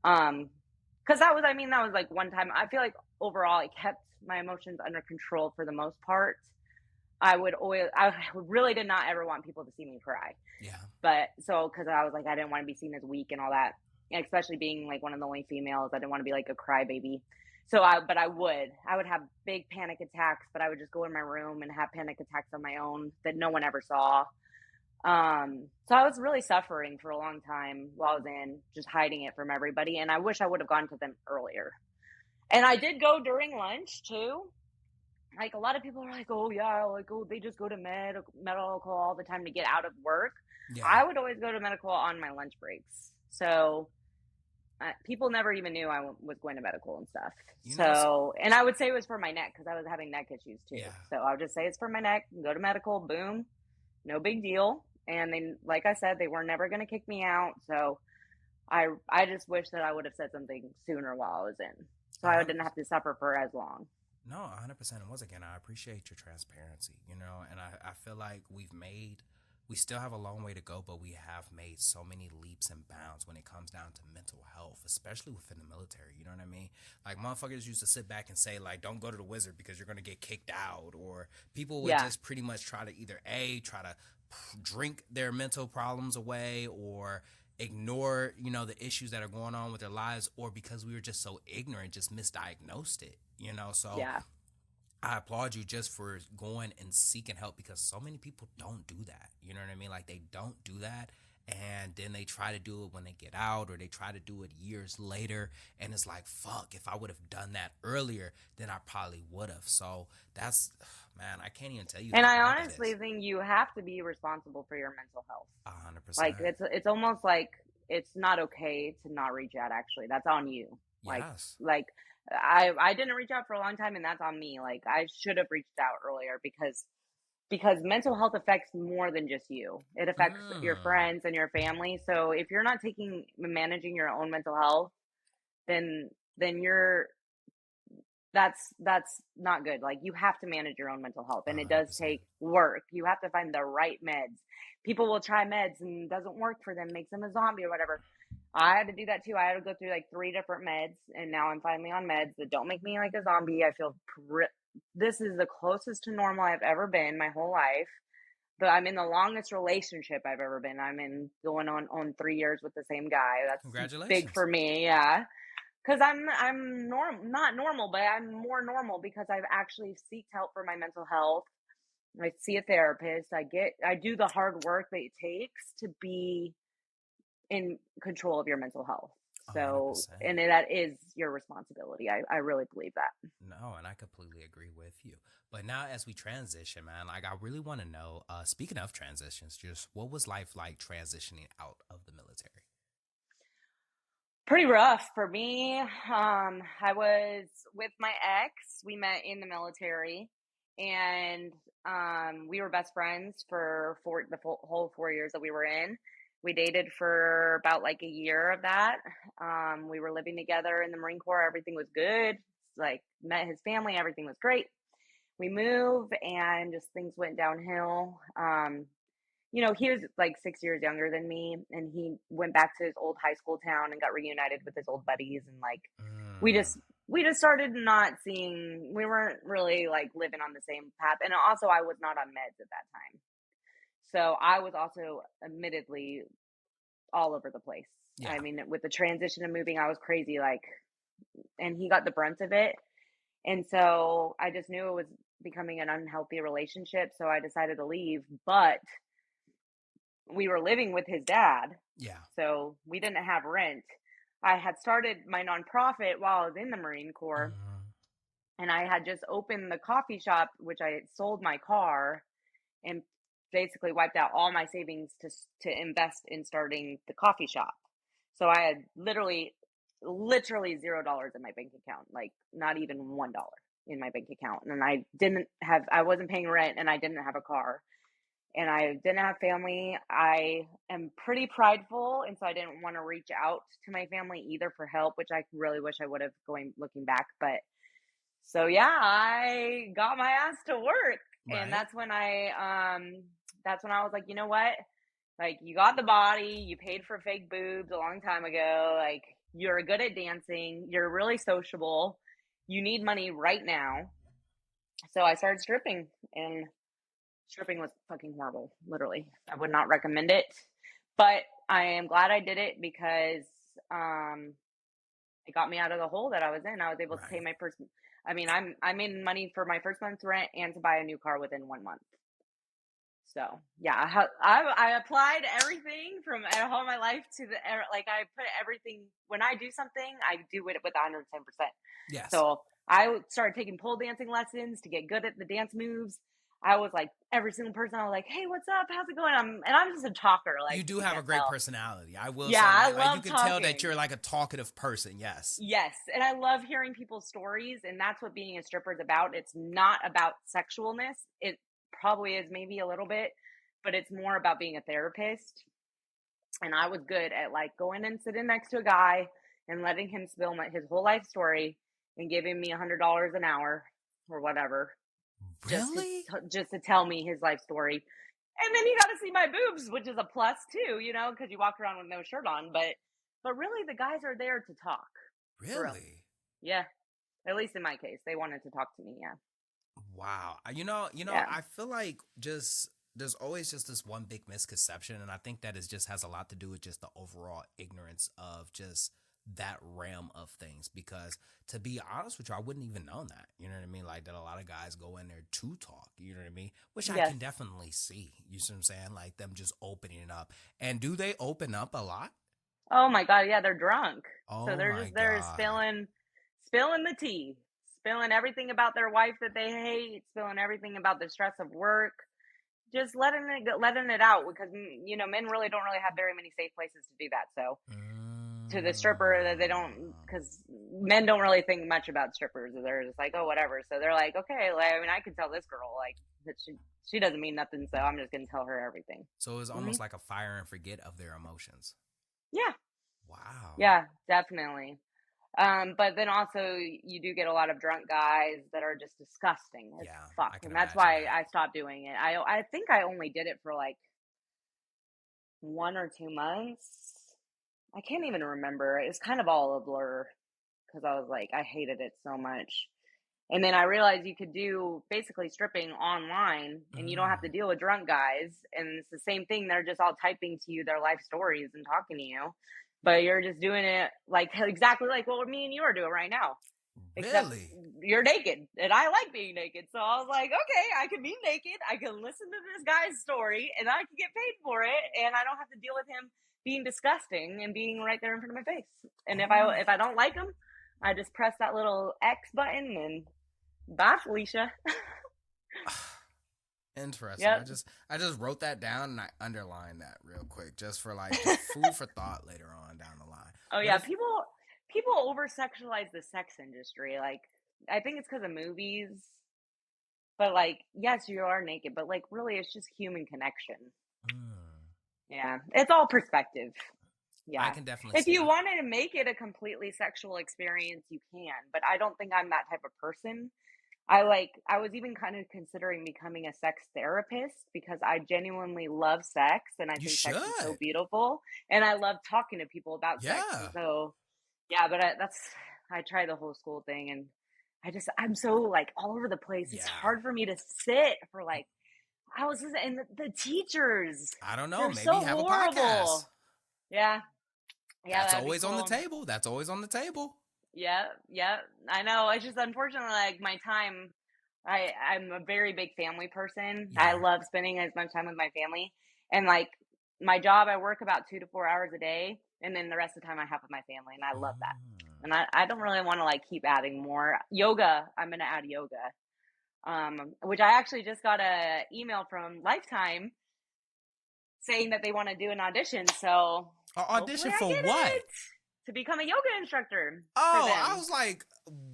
Because that was like one time. I feel like overall it kept my emotions under control for the most part. I really did not ever want people to see me cry. Yeah. But so, because I was like, I didn't want to be seen as weak and all that, and especially being like one of the only females, I didn't want to be like a crybaby. So I would have big panic attacks, but I would just go in my room and have panic attacks on my own that no one ever saw. So I was really suffering for a long time while I was in, just hiding it from everybody. And I wish I would have gone to them earlier. And I did go during lunch too. Like, a lot of people are like, oh yeah, like, oh, they just go to medical all the time to get out of work. Yeah. I would always go to medical on my lunch breaks. So people never even knew I was going to medical and stuff. And I would say it was for my neck because I was having neck issues too. Yeah. So I would just say it's for my neck, go to medical, boom, no big deal. And they, like I said, they were never going to kick me out. So I just wish that I would have said something sooner while I was in, so I didn't have to suffer for as long. No, 100%. And once again, I appreciate your transparency, you know, and I feel like we still have a long way to go, but we have made so many leaps and bounds when it comes down to mental health, especially within the military. You know what I mean? Like, motherfuckers used to sit back and say, like, don't go to the wizard because you're going to get kicked out. Or people would just pretty much try to either try to drink their mental problems away, or ignore, you know, the issues that are going on with their lives, or because we were just so ignorant, just misdiagnosed it, you know? So yeah. I applaud you just for going and seeking help, because so many people don't do that. You know what I mean? Like, they don't do that, and then they try to do it when they get out, or they try to do it years later, and it's like, fuck, if I would have done that earlier, then I probably would have. So that's, man, I can't even tell you. And I honestly think you have to be responsible for your mental health. 100%. Like, it's almost like it's not okay to not reach out. Actually, that's on you. Yes. Like I didn't reach out for a long time, and that's on me. Like, I should have reached out earlier, because mental health affects more than just you. It affects your friends and your family. So if you're not managing your own mental health, then that's not good. Like, you have to manage your own mental health, and it does take work. You have to find the right meds. People will try meds and it doesn't work for them, makes them a zombie or whatever. I had to do that too. I had to go through like 3 different meds, and now I'm finally on meds that don't make me like a zombie. I feel this is the closest to normal I've ever been my whole life. But I'm in the longest relationship I've ever been. I'm in going on 3 years with the same guy. That's Congratulations. Big for me, yeah. Because I'm not normal, but I'm more normal because I've actually sought help for my mental health. I see a therapist. I do the hard work that it takes to be in control of your mental health. So, 100%. And that is your responsibility. I really believe that. No, and I completely agree with you. But now, as we transition, man, like, I really want to know, speaking of transitions, just what was life like transitioning out of the military? Pretty rough for me. I was with my ex. We met in the military, and we were best friends for the whole 4 years that we were in. We dated for about like a year of that. We were living together in the Marine Corps. Everything was good. Like, met his family. Everything was great. we move and just things went downhill. He was like 6 years younger than me, and he went back to his old high school town and got reunited with his old buddies, and like we Mm, just we just started not seeing. We weren't really like living on the same path, and also I was not on meds at that time, so I was also admittedly all over the place. I yeah. mean, with the transition of moving, I was crazy, like, and he got the brunt of it, and so I just knew it was becoming an unhealthy relationship, so I decided to leave, but we were living with his dad, Yeah. so we didn't have rent. I had started my nonprofit while I was in the Marine Corps, Mhm. and I had just opened the coffee shop, which I had sold my car and basically wiped out all my savings to invest in starting the coffee shop. So I had literally $0 in my bank account, like not even $1 in my bank account, and I wasn't paying rent, and I didn't have a car, and I didn't have family. I am pretty prideful, and so I didn't want to reach out to my family either for help, which I really wish I would have going looking back. But so yeah, I got my ass to work, and Right. that's when I was like, you know what? Like, you got the body, you paid for fake boobs a long time ago. Like, you're good at dancing, you're really sociable. You need money right now. So I started stripping, and stripping was fucking horrible, literally. I would not recommend it. But I am glad I did it because um it got me out of the hole that I was in. I was able to pay Right. my first. I mean, I made money for my first month's rent and to buy a new car within 1 month. So yeah, I applied everything from all my life to like I put everything when I do something, I do it with 110%. Yes. So I started taking pole dancing lessons to get good at the dance moves. I was like every single person. I was like, "Hey, what's up? How's it going?" I'm just a talker, like You if do you have a can't great tell. personality. I will Yeah, say, I like you love can tell that talking. you're like a talkative person. Yes. Yes, and I love hearing people's stories, and that's what being a stripper is about. It's not about sexualness. It probably is maybe a little bit, but it's more about being a therapist. And I was good at like going and sitting next to a guy and letting him spill his whole life story and giving me $100 an hour or whatever Really? just to tell me his life story. And then he got to see my boobs, which is a plus too, because you walk around with no shirt on. But really, the guys are there to talk, for real. Really? Yeah, at least in my case, they wanted to talk to me. Yeah, Wow. yeah, I feel like just there's always just this one big misconception, and I think that is just has a lot to do with just the overall ignorance of just that realm of things. Because to be honest with you, I wouldn't even know that. You know what I mean? Like that a lot of guys go in there to talk. You know what I mean? Which I yes. can definitely see. You see what I'm saying? Like them just opening up. And do they open up a lot? Oh my god, yeah, they're drunk. So Oh they're my just there God. spilling the tea, spilling everything about their wife that they hate, spilling everything about the stress of work, just letting it out because men really don't really have very many safe places to do that. So to the stripper that they don't Mm. because men don't really think much about strippers. They're just like, oh, whatever. So they're like, okay, like, I mean, I can tell this girl like that she doesn't mean nothing, so I'm just gonna tell her everything. So it's Hmm. almost like a fire and forget of their emotions. Yeah, Wow. yeah, definitely. But then also you do get a lot of drunk guys that are just disgusting as Yeah, fuck, I can and that's imagine why that. I stopped doing it. I think I only did it for like 1 or 2 months. I can't even remember. It's kind of all a blur because I was like, I hated it so much. And then I realized you could do basically stripping online and you don't have to Mm. deal with drunk guys. And it's the same thing. They're just all typing to you their life stories and talking to you. But you're just doing it like exactly like what me and you are doing right now. Except Really? you're naked. And I like being naked. So I was like, okay, I can be naked. I can listen to this guy's story and I can get paid for it. And I don't have to deal with him being disgusting and being right there in front of my face. And Oh my. if I don't like him, I just press that little X button and bye, Felicia. Interesting. I Yep. just I just wrote that down and I underlined that real quick just for like just food for thought later on down the line. Oh But yeah, if people over sexualize the sex industry. Like I think it's because of movies, but like yes, you are naked, but like really, it's just human connection. mm, Yeah, it's all perspective. I Yeah, can definitely if see you that. wanted to make it a completely sexual experience, you can. But I don't think I'm that type of person. I was even kind of considering becoming a sex therapist because I genuinely love sex and I You think sex is so should. beautiful and I love talking to people about sex. And Yeah. so, yeah, but I tried the whole school thing and I'm so like all over the place. It's Yeah. hard for me to sit for like hours and the teachers, I don't know. they're Maybe so have a podcast. horrible. Yeah. Yeah, That's that'd be always on the cool. table. That's always on the table. Yeah, yeah, I know. It's just unfortunately like my time. I'm a very big family person. I Yeah. love spending as much time with my family, and like my job, I work about 2 to 4 hours a day, and then the rest of the time I have with my family, and I love that. Mm. And I don't really want to like keep adding more yoga. I'm gonna add yoga, which I actually just got a email from Lifetime saying that they want to do an audition. So An audition hopefully for I get what? it, to become a yoga instructor. Oh, for I them. was like,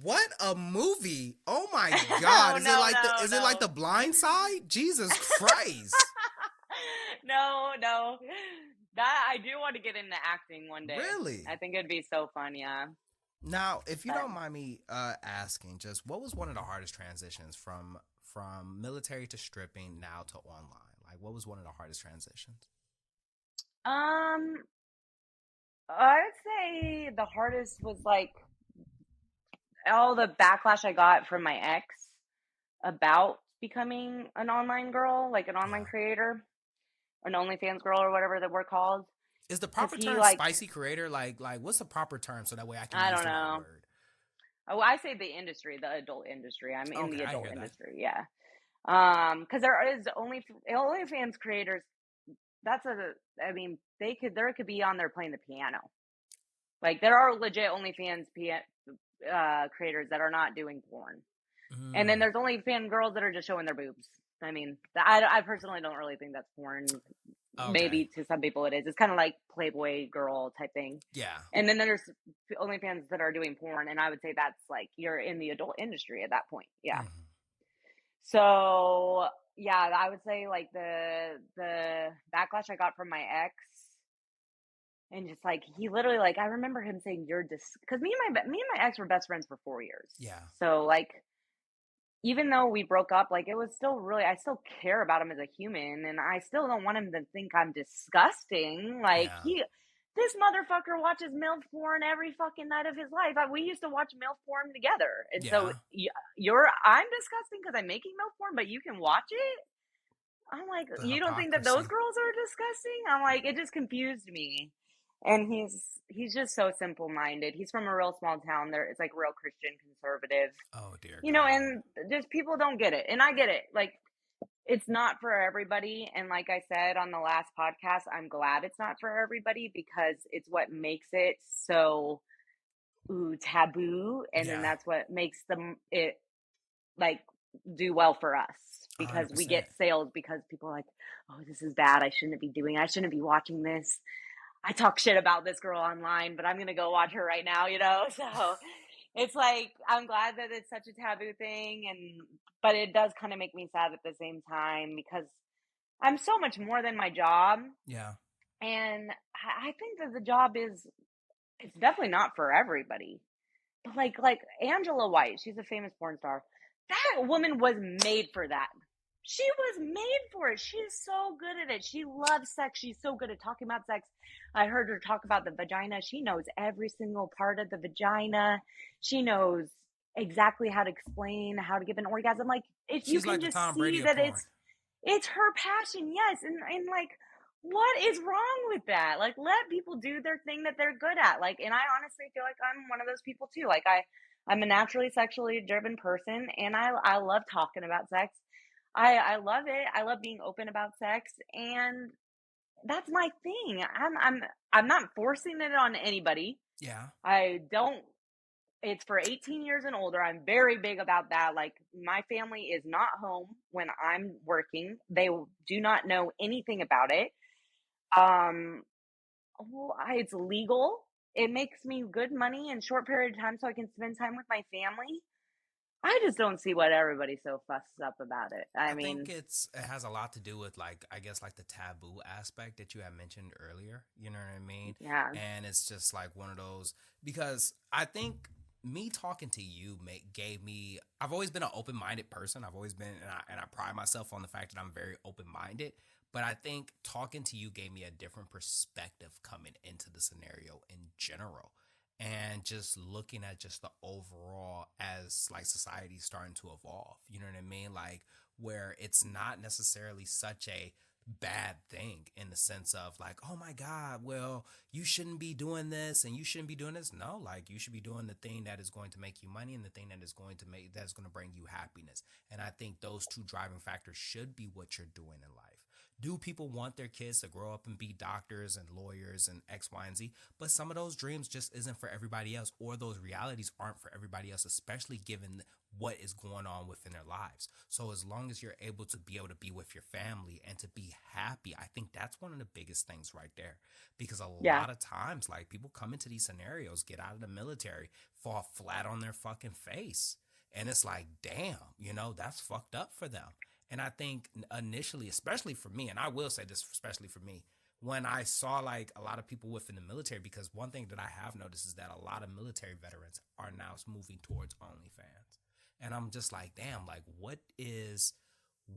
what a movie. Oh my God. Is it like the Blind Side? Jesus Christ. No. That I do want to get into acting one day. Really? I think it'd be so fun, yeah. Now, if you But- don't mind me asking, just what was one of the hardest transitions from military to stripping now to online? Like, what was one of the hardest transitions? I would say the hardest was like all the backlash I got from my ex about becoming an online girl, like an online Yeah. creator, an OnlyFans girl or whatever that we're called. Is the proper he, term like- spicy creator? Like what's the proper term so that way I can I use don't the right know. word? Oh, I say the industry, the adult industry. I'm in Okay, the I adult hear that. industry, yeah. Because there is OnlyFans creators. There could be on there playing the piano. Like there are legit OnlyFans creators that are not doing porn, and then Mm, there's OnlyFans girls that are just showing their boobs. I mean, I personally don't really think that's porn. okay. Maybe to some people it is. It's kind of like Playboy girl type thing. Yeah. And then there's OnlyFans that are doing porn, and I would say that's like you're in the adult industry at that point. Yeah. Mhm. So yeah, I would say like the backlash I got from my ex, and just like he literally like I remember him saying you're because me and my ex were best friends for 4 years. Yeah. So like even though we broke up, like it was still really I still care about him as a human, and I still don't want him to think I'm disgusting. Like Yeah. this motherfucker watches MILF porn every fucking night of his life. We used to watch MILF porn together. And so I'm disgusting because I'm making MILF porn, but you can watch it? I'm like, The you don't think that those hypocrisy. girls are disgusting? I'm like, it just confused me. And he's just so simple-minded. He's from a real small town. It's like real Christian conservative. Oh dear. You know, God. and just people don't get it. And I get it. Like, it's not for everybody. And like I said on the last podcast, I'm glad it's not for everybody because it's what makes it so taboo. And then Yeah. that's what makes it like do well for us because we 100%. get sales because people are like, oh, this is bad. I shouldn't be watching this. I talk shit about this girl online, but I'm going to go watch her right now, you know? So it's like, I'm glad that it's such a taboo thing. But it does kind of make me sad at the same time because I'm so much more than my job. Yeah. And I think that the job it's definitely not for everybody. But like Angela White, she's a famous porn star. That woman was made for that. She was made for it. She is so good at it. She loves sex. She's so good at talking about sex. I heard her talk about the vagina. She knows every single part of the vagina. She knows exactly how to explain how to give an orgasm. Like if you She's can like the just Tom see Brady of that porn. it's her passion, yes. And like what is wrong with that? Like let people do their thing that they're good at. Like, and I honestly feel like I'm one of those people too. Like I'm a naturally sexually driven person and I love talking about sex. I love it. I love being open about sex and that's my thing. I'm not forcing it on anybody. Yeah. I don't it's for 18 years and older. I'm very big about that. Like my family is not home when I'm working. They do not know anything about it. It's legal. It makes me good money in a short period of time so I can spend time with my family. I just don't see what everybody's so fussed up about it. I mean, think it has a lot to do with like I guess like the taboo aspect that you had mentioned earlier. You know what I mean? yeah. And it's just like one of those because I think me talking to you gave me. I've always been an open minded person. I've always been, and I pride myself on the fact that I'm very open minded. But I think talking to you gave me a different perspective coming into the scenario in general, and just looking at just the overall as like society's starting to evolve. You know what I mean? Like where it's not necessarily such a bad thing in the sense of like, oh my God, well, you shouldn't be doing this and you shouldn't be doing this. No, like you should be doing the thing that is going to make you money and the thing that is going to that's going to bring you happiness. And I think those two driving factors should be what you're doing in life. Do people want their kids to grow up and be doctors and lawyers and X, Y, and Z? But some of those dreams just isn't for everybody else, or those realities aren't for everybody else, especially given what is going on within their lives. So as long as you're able to be with your family and to be happy, I think that's one of the biggest things right there. Because a Yeah. lot of times, like people come into these scenarios, get out of the military, fall flat on their fucking face. And it's like, damn, that's fucked up for them. And I think initially, especially for me, and I will say this, especially for me, when I saw like a lot of people within the military, because one thing that I have noticed is that a lot of military veterans are now moving towards OnlyFans. And I'm just like, damn, like what is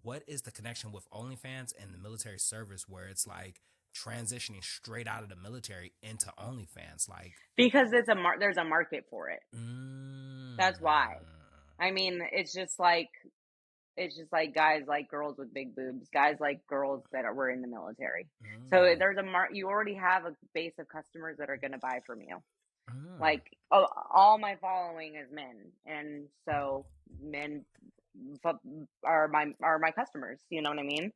the connection with OnlyFans and the military service where it's like transitioning straight out of the military into OnlyFans? Like, Because there's a market for it. That's why. I mean, it's just like guys like girls with big boobs, guys like girls that were in the military. So there's you already have a base of customers that are going to buy from you. Like all my following is men, and so men are my customers. You know what I mean?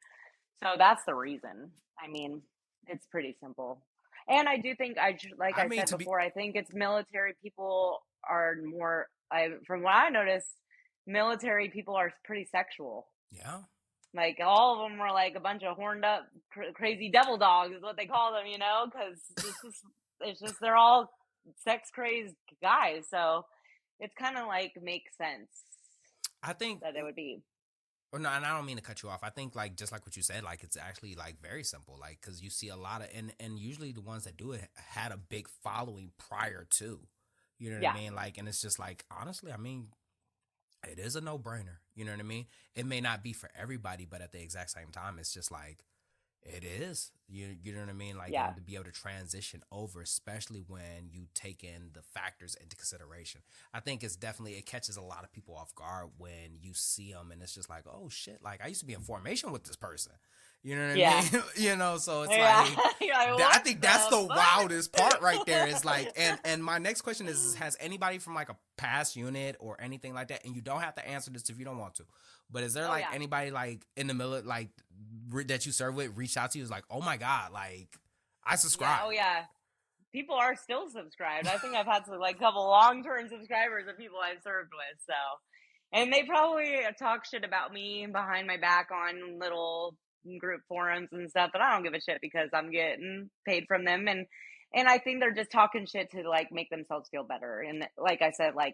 So that's the reason. I mean, it's pretty simple. And I do think I said before, I think it's military people are more. From what I noticed, military people are pretty sexual. Yeah. Like all of them were like a bunch of horned up, crazy devil dogs is what they call them, because it's just they're all sex crazed guys. So it's kind of like makes sense. I think that it would be. Or no, and I don't mean to cut you off. I think like just like what you said, like it's actually like very simple. Like because you see a lot of and usually the ones that do it had a big following prior to. You know what I mean? Like, and it's just like honestly, I mean. It is a no-brainer. You know what I mean? It may not be for everybody, but at the exact same time, it's just like, it is. You know what I mean? Like, to be able to transition over, especially when you take in the factors into consideration. I think it catches a lot of people off guard when you see them and it's just like, oh shit, like I used to be in formation with this person. You know what I mean? So it's like, I think that's the wildest part right there is like, and my next question is has anybody from like a past unit or anything like that, and you don't have to answer this if you don't want to, but is there anybody like in the middle, like that you serve with reached out to you is like, oh my God, like I subscribe. People are still subscribed. I think I've had some like couple long-term subscribers of people I've served with. So, and they probably talk shit about me behind my back on little group forums and stuff, but I don't give a shit because I'm getting paid from them, and I think they're just talking shit to like make themselves feel better. And like I said, like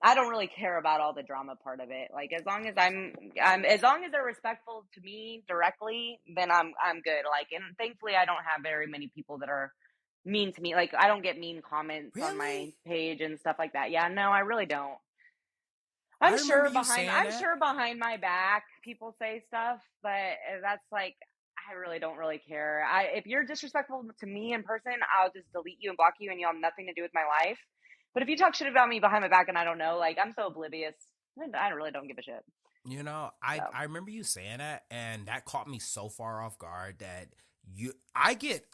I don't really care about all the drama part of it. Like as long as as long as they're respectful to me directly, then I'm good. Like, and thankfully I don't have very many people that are mean to me. Like I don't get mean comments on my page and stuff like that. Yeah, no, I really don't. I'm sure behind my back people say stuff, but that's like I really don't really care. If you're disrespectful to me in person, I'll just delete you and block you, and you'll have nothing to do with my life. But if you talk shit about me behind my back and I don't know, like I'm so oblivious, I really don't give a shit. I remember you saying that, and that caught me so far off guard that I get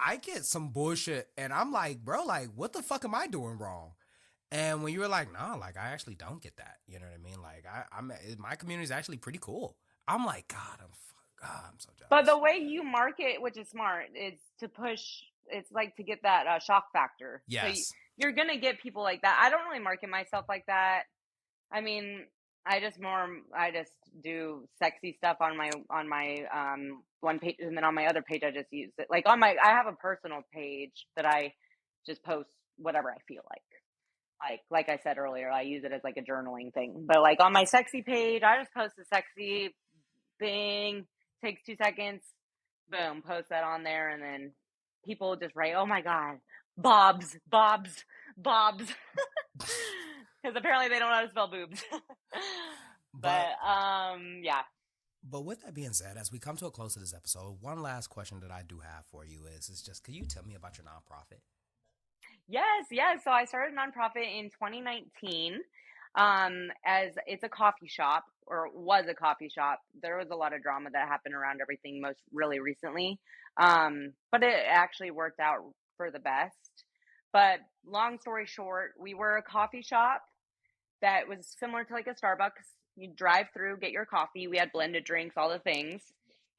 some bullshit, and I'm like, bro, like what the fuck am I doing wrong? And when you were like, nah, like I actually don't get that. You know what I mean? Like I'm my community is actually pretty cool. I'm like, God, I'm so jealous. But the way you market, which is smart, is to push. It's like to get that shock factor. Yes. So you're gonna get people like that. I don't really market myself like that. I mean, I just do sexy stuff on my one page, and then on my other page I just use it. Like I have a personal page that I just post whatever I feel like. Like I said earlier, I use it as like a journaling thing. But like on my sexy page, I just post a sexy thing, takes 2 seconds, boom, post that on there, and then people just write, oh my God, Bob's. Because apparently they don't know how to spell boobs. But Yeah. but with that being said, as we come to a close of this episode, one last question that I do have for you is just, could you tell me about your nonprofit? Yes. So I started a nonprofit in 2019. As it's a coffee shop, or was a coffee shop. There was a lot of drama that happened around everything most really recently. But it actually worked out for the best. But long story short, we were a coffee shop that was similar to like a Starbucks. You drive through, get your coffee. We had blended drinks, all the things.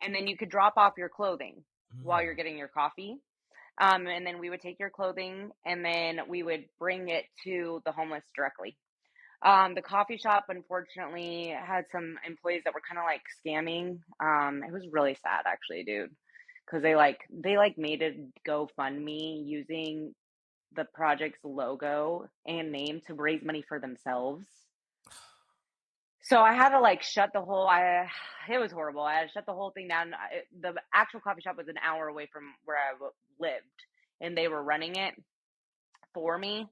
And then you could drop off your clothing while you're getting your coffee. And then we would take your clothing and then we would bring it to the homeless directly. The coffee shop unfortunately had some employees that were kind of like scamming. It was really sad actually, dude, because they made a GoFundMe using the project's logo and name to raise money for themselves. So I had to like shut the whole. It was horrible. I had to shut the whole thing down. The actual coffee shop was an hour away from where I lived, and they were running it for me,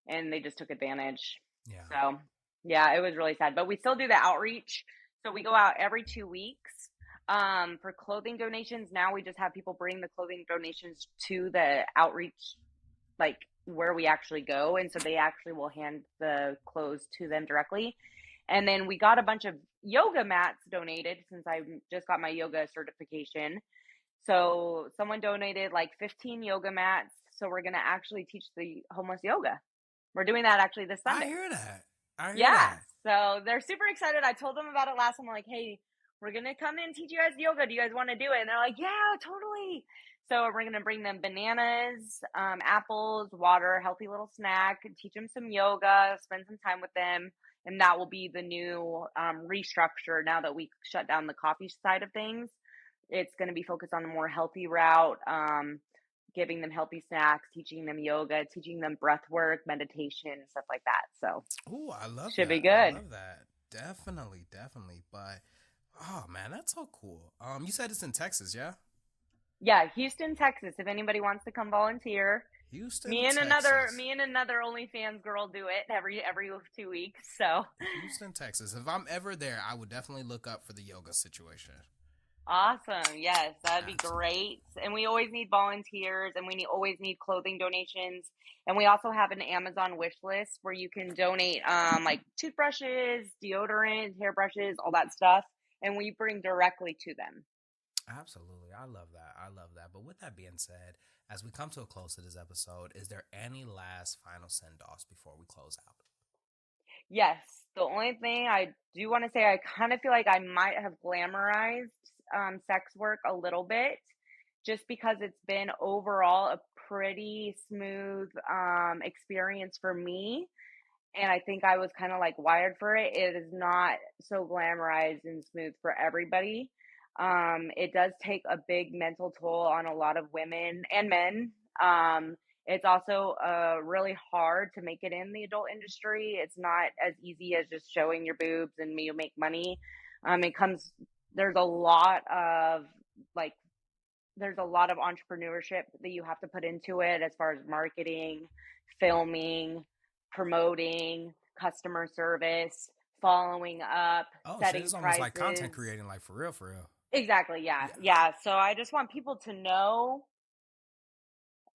and they just took advantage. Yeah. So yeah, it was really sad. But we still do the outreach. So we go out every 2 weeks for clothing donations. Now we just have people bring the clothing donations to the outreach, like where we actually go, and so they actually will hand the clothes to them directly. And then we got a bunch of yoga mats donated since I just got my yoga certification. So someone donated like 15 yoga mats. So we're going to actually teach the homeless yoga. We're doing that actually this Sunday. I hear that. Yeah. So they're super excited. I told them about it last time. I'm like, hey, we're going to come in and teach you guys yoga. Do you guys want to do it? And they're like, yeah, totally. So we're going to bring them bananas, apples, water, healthy little snack, teach them some yoga, spend some time with them. And that will be the new restructure now that we shut down the coffee side of things. It's going to be focused on a more healthy route, giving them healthy snacks, teaching them yoga, teaching them breath work, meditation, stuff like that. So, ooh, I love should that. be good. I love that. Definitely. But, oh man, that's so cool. You said it's in Texas, yeah? Yeah, Houston, Texas. If anybody wants to come volunteer, Houston, me and Texas. another OnlyFans girl do it every 2 weeks. So Houston, Texas. If I'm ever there, I would definitely look up for the yoga situation. awesome. Yes, that'd be great. And we always need volunteers, and we always need clothing donations. And we also have an Amazon wish list where you can donate like toothbrushes, deodorant, hairbrushes, all that stuff, and we bring directly to them. Absolutely. I love that. But with that being said, as we come to a close to this episode, is there any last final send-offs before we close out? Yes. The only thing I do want to say, I kind of feel like I might have glamorized sex work a little bit, just because it's been overall a pretty smooth experience for me. And I think I was kind of like wired for it. It is not so glamorized and smooth for everybody. It does take a big mental toll on a lot of women and men. It's also really hard to make it in the adult industry. It's not as easy as just showing your boobs and you make money. There's a lot of like, there's a lot of entrepreneurship that you have to put into it as far as marketing, filming, promoting, customer service, following up, setting it's prices. almost like content creating, like for real. Exactly. Yeah. So I just want people to know,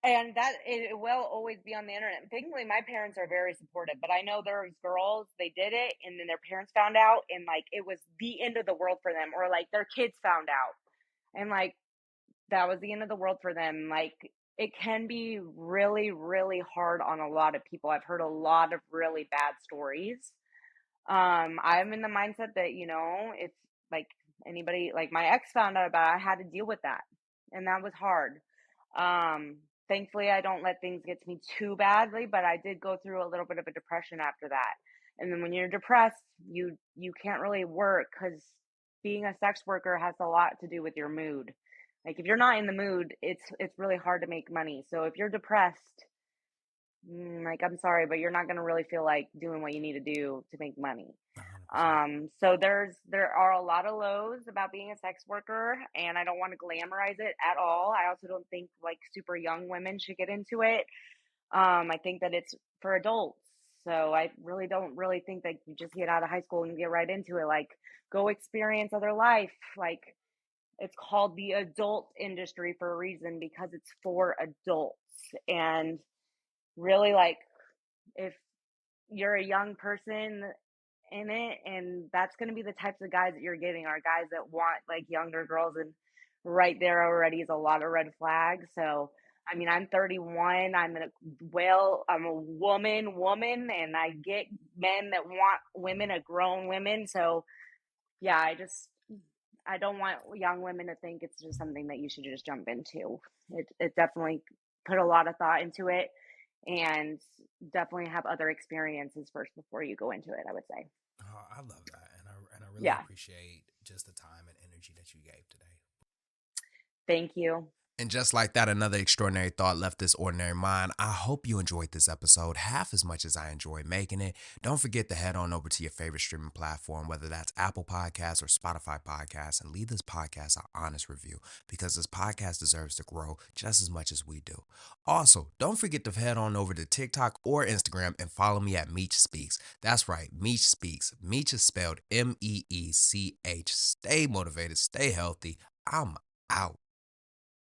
and that it will always be on the internet. Thankfully, my parents are very supportive, but I know there's girls, they did it and then their parents found out, and like it was the end of the world for them, or like their kids found out, and like that was the end of the world for them. Like it can be really, really hard on a lot of people. I've heard a lot of really bad stories. I'm in the mindset that, if like anybody, like my ex found out about it, I had to deal with that. And that was hard. Thankfully I don't let things get to me too badly, but I did go through a little bit of a depression after that. And then when you're depressed, you can't really work, because being a sex worker has a lot to do with your mood. Like if you're not in the mood, it's really hard to make money. So if you're depressed, like I'm sorry, but you're not going to really feel like doing what you need to do to make money. 100%. So there are a lot of lows about being a sex worker, and I don't want to glamorize it at all. I also don't think like super young women should get into it. I think that it's for adults. So I really don't really think that you just get out of high school and get right into it. Like, go experience other life. Like, it's called the adult industry for a reason because it's for adults. And really, like, if you're a young person in it, and that's going to be the types of guys that you're getting are guys that want like younger girls, and right there already is a lot of red flags. So I mean, I'm 31, I'm a woman, and I get men that want women, a grown women. So yeah, I don't want young women to think it's just something that you should just jump into. It definitely put a lot of thought into it, and definitely have other experiences first before you go into it, I would say. Oh, I love that, and I really Yeah. appreciate just the time and energy that you gave today. Thank you. And just like that, another extraordinary thought left this ordinary mind. I hope you enjoyed this episode half as much as I enjoyed making it. Don't forget to head on over to your favorite streaming platform, whether that's Apple Podcasts or Spotify Podcasts, and leave this podcast an honest review because this podcast deserves to grow just as much as we do. Also, don't forget to head on over to TikTok or Instagram and follow me at Meech Speaks. That's right, Meech Speaks. Meech is spelled Meech. Stay motivated, stay healthy. I'm out.